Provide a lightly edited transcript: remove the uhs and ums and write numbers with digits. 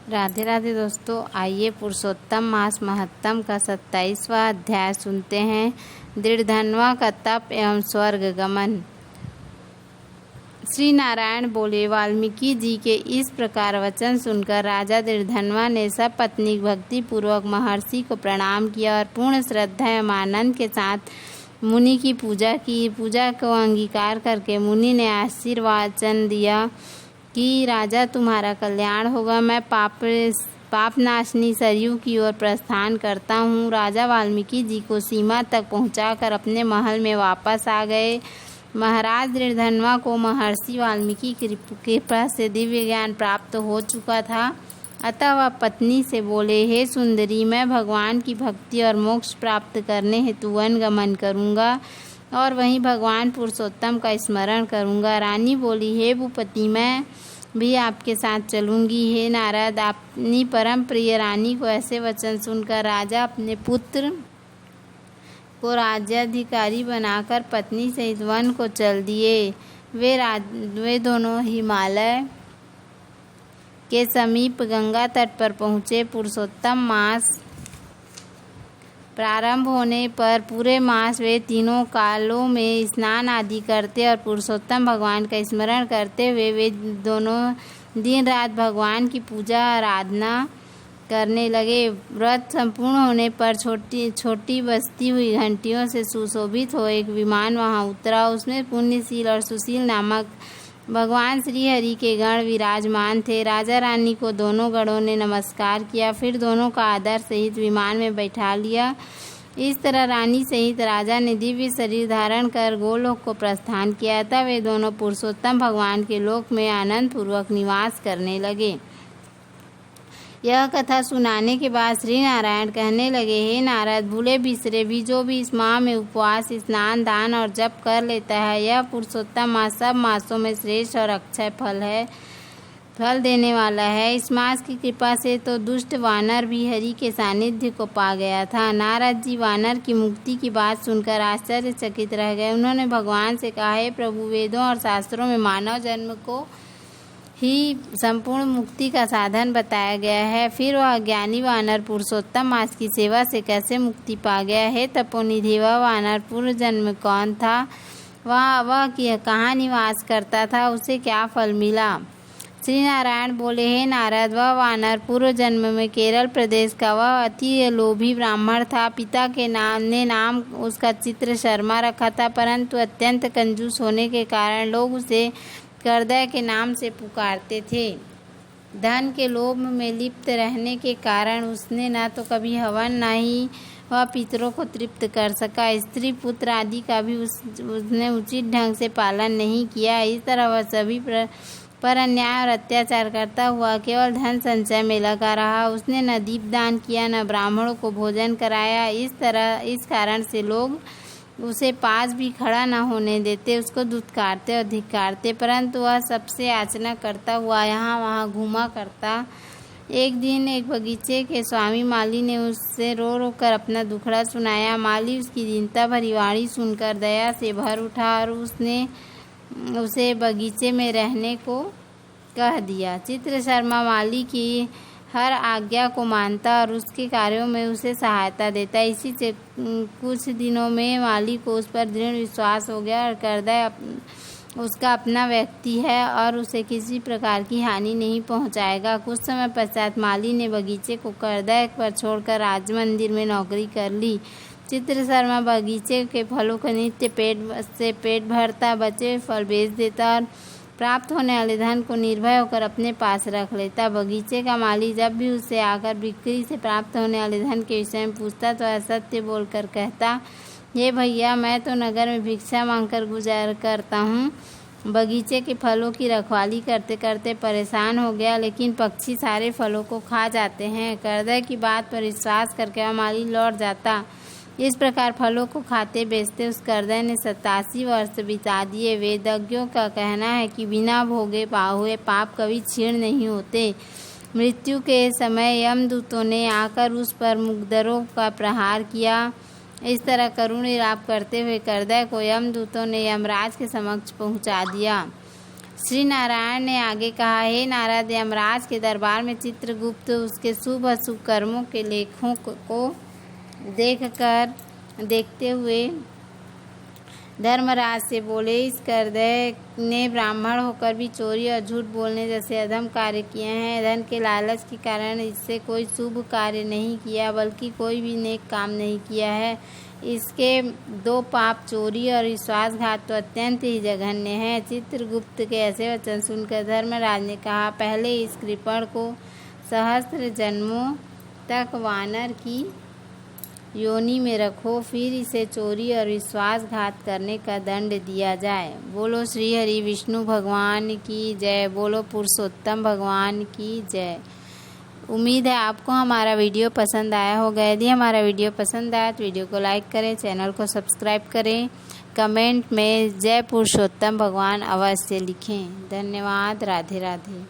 राधे राधे दोस्तों, आइए पुरुषोत्तम मास महत्तम का 27वां अध्याय सुनते हैं। दृढ़धनवा का तप एवं स्वर्ग गमन। श्री नारायण बोले, वाल्मीकि जी के इस प्रकार वचन सुनकर राजा दृढ़धनवा ने सब पत्नी भक्ति पूर्वक महर्षि को प्रणाम किया और पूर्ण श्रद्धा एवं आनंद के साथ मुनि की पूजा की। पूजा को अंगीकार करके मुनि ने आशीर्वचन दिया कि राजा तुम्हारा कल्याण होगा। मैं पाप नाशनी सरयू की ओर प्रस्थान करता हूँ। राजा वाल्मीकि जी को सीमा तक पहुँचाकर अपने महल में वापस आ गए। महाराज दृढ़धनवा को महर्षि वाल्मीकि की कृपा से दिव्य ज्ञान प्राप्त हो चुका था, अतः वह पत्नी से बोले, हे सुंदरी, मैं भगवान की भक्ति और मोक्ष प्राप्त करने हेतु वन गमन करूँगा और वहीं भगवान पुरुषोत्तम का स्मरण करूँगा। रानी बोली, हे भूपति, मैं भी आपके साथ चलूँगी। हे नारद, अपनी परम प्रिय रानी को ऐसे वचन सुनकर राजा अपने पुत्र को राज्याधिकारी बनाकर पत्नी सहित वन को चल दिए। वे दोनों हिमालय के समीप गंगा तट पर पहुँचे। पुरुषोत्तम मास प्रारंभ होने पर पूरे मास वे तीनों कालों में स्नान आदि करते और पुरुषोत्तम भगवान का स्मरण करते हुए वे दोनों दिन रात भगवान की पूजा आराधना करने लगे। व्रत संपूर्ण होने पर छोटी बजती हुई घंटियों से सुशोभित हो एक विमान वहां उतरा। उसमें पुण्यशील और सुशील नामक भगवान श्री हरि के गण विराजमान थे। राजा रानी को दोनों गणों ने नमस्कार किया, फिर दोनों का आदर सहित विमान में बैठा लिया। इस तरह रानी सहित राजा ने दिव्य शरीर धारण कर गोलोक को प्रस्थान किया। तब वे दोनों पुरुषोत्तम भगवान के लोक में आनंद पूर्वक निवास करने लगे। यह कथा सुनाने के बाद श्री नारायण कहने लगे, हे नारद, भूले बिसरे भी जो भी इस माह में उपवास, स्नान, दान और जप कर लेता है, यह पुरुषोत्तम मास सब मासों में श्रेष्ठ और अक्षय फल देने वाला है। इस मास की कृपा से तो दुष्ट वानर भी हरि के सानिध्य को पा गया था। नारद जी वानर की मुक्ति की बात सुनकर आश्चर्यचकित रह गए। उन्होंने भगवान से कहा, हे प्रभु, वेदों और शास्त्रों में मानव जन्म को ही संपूर्ण मुक्ति का साधन बताया गया है, फिर वह ज्ञानी वानर पुरुषोत्तम मास की सेवा से कैसे मुक्ति पा गया? हे तपोनिधि, वह वानर पूर्व जन्म कौन था? वह कहाँ निवास करता था? उसे क्या फल मिला? श्री नारायण बोले, हे नारद, वह वानर पूर्व जन्म में केरल प्रदेश का वह अति लोभी ब्राह्मण था। पिता के नाम उसका चित्र शर्मा रखा था, परंतु अत्यंत कंजूस होने के कारण लोग उसे करदय के नाम से पुकारते थे। धन के लोभ में लिप्त रहने के कारण उसने न तो कभी हवन न ही वह पितरों को तृप्त कर सका। स्त्री पुत्र आदि का भी उसने उचित ढंग से पालन नहीं किया। इस तरह वह सभी पर अन्याय और अत्याचार करता हुआ केवल धन संचय में लगा रहा। उसने न दीपदान किया, न ब्राह्मणों को भोजन कराया। इस कारण से लोग उसे पास भी खड़ा न होने देते, उसको धुतकारते और धिक्कारते, परंतु वह सबसे याचना करता हुआ यहाँ वहाँ घूमा करता। एक दिन एक बगीचे के स्वामी माली ने उससे रो रो कर अपना दुखड़ा सुनाया। माली उसकी दीनता भरी वाणी सुनकर दया से भर उठा और उसने उसे बगीचे में रहने को कह दिया। चित्र शर्मा माली की हर आज्ञा को मानता और उसके कार्यों में उसे सहायता देता। इसी से कुछ दिनों में माली को उस पर दृढ़ विश्वास हो गया और करदय उसका अपना व्यक्ति है और उसे किसी प्रकार की हानि नहीं पहुंचाएगा। कुछ समय पश्चात माली ने बगीचे को करदय पर छोड़कर राज मंदिर में नौकरी कर ली। चित्र शर्मा बगीचे के फलों को नित्य पेट भरता, बचे फल बेच देता और प्राप्त होने वाले धन को निर्भय होकर अपने पास रख लेता। बगीचे का माली जब भी उससे आकर बिक्री से प्राप्त होने वाले धन के विषय में पूछता तो असत्य बोलकर कहता, ये भैया, मैं तो नगर में भिक्षा मांगकर गुजार करता हूँ। बगीचे के फलों की रखवाली करते करते परेशान हो गया, लेकिन पक्षी सारे फलों को खा जाते हैं। करदय की बात पर विश्वास करके वह माली लौट जाता। इस प्रकार फलों को खाते बेचते उस करदय ने 87 वर्ष बिता दिए। वेदज्ञों का कहना है कि बिना भोगे हुए पाप कभी क्षीण नहीं होते। मृत्यु के समय यमदूतों ने आकर उस पर मुकद्दरों का प्रहार किया। इस तरह करुण विलाप करते हुए करदय को यमदूतों ने यमराज के समक्ष पहुंचा दिया। श्री नारायण ने आगे कहा, हे नारद, यमराज के दरबार में चित्रगुप्त उसके शुभ अशुभ कर्मों के लेखों को देखते हुए धर्मराज से बोले, इस करदय ने ब्राह्मण होकर भी चोरी और झूठ बोलने जैसे अधम कार्य किए हैं। धन के लालच के कारण इससे कोई शुभ कार्य नहीं किया, बल्कि कोई भी नेक काम नहीं किया है। इसके दो पाप, चोरी और विश्वासघात, तो अत्यंत ही जघन्य है। चित्रगुप्त के ऐसे वचन सुनकर धर्मराज ने कहा, पहले इस कृपण को सहस्त्र जन्मों तक वानर की योनि में रखो, फिर इसे चोरी और विश्वासघात करने का दंड दिया जाए। बोलो श्री हरि विष्णु भगवान की जय। बोलो पुरुषोत्तम भगवान की जय। उम्मीद है आपको हमारा वीडियो पसंद आया होगा। यदि हमारा वीडियो पसंद आया तो वीडियो को लाइक करें, चैनल को सब्सक्राइब करें, कमेंट में जय पुरुषोत्तम भगवान अवश्य लिखें। धन्यवाद। राधे राधे।